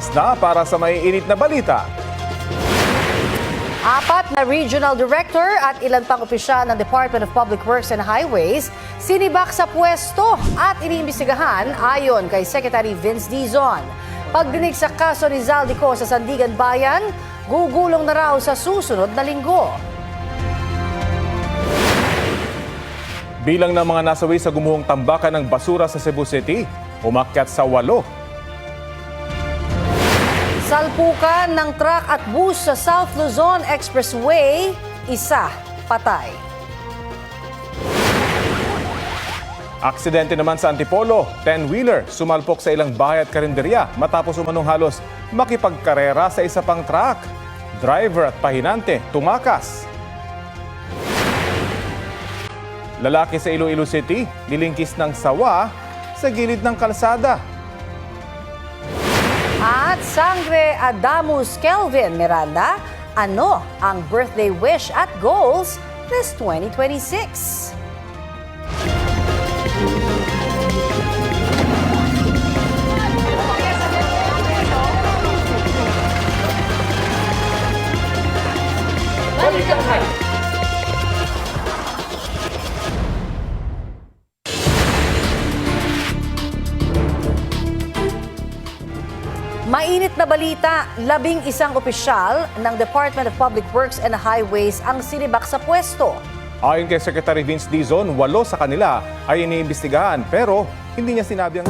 Oras na para sa maiinit na balita. 4 na regional director at ilan pang opisyal ng Department of Public Works and Highways sinibak sa pwesto at iniimbestigahan ayon kay Secretary Vince Dizon. Pagdinig sa kaso ni Zaldico sa Sandigan Bayan, gugulong na raw sa susunod na linggo. Bilang ng mga nasawi sa gumuhong tambakan ng basura sa Cebu City, umakyat sa 8. Salpukan ng truck at bus sa South Luzon Expressway, 1 patay. Aksidente naman sa Antipolo, 10-wheeler sumalpok sa ilang bahay at karinderya matapos umanong halos makipagkarera sa isa pang truck. Driver at pahinante tumakas. Lalaki sa Iloilo City, nilingkis ng sawa sa gilid ng kalsada. At Sangre Adamus Kelvin Miranda, ano ang birthday wish at goals this 2026? Mainit na balita, 11 opisyal ng Department of Public Works and Highways ang sinibak sa pwesto. Ayon kay Secretary Vince Dizon, 8 sa kanila ay iniimbestigahan pero hindi niya sinabi ang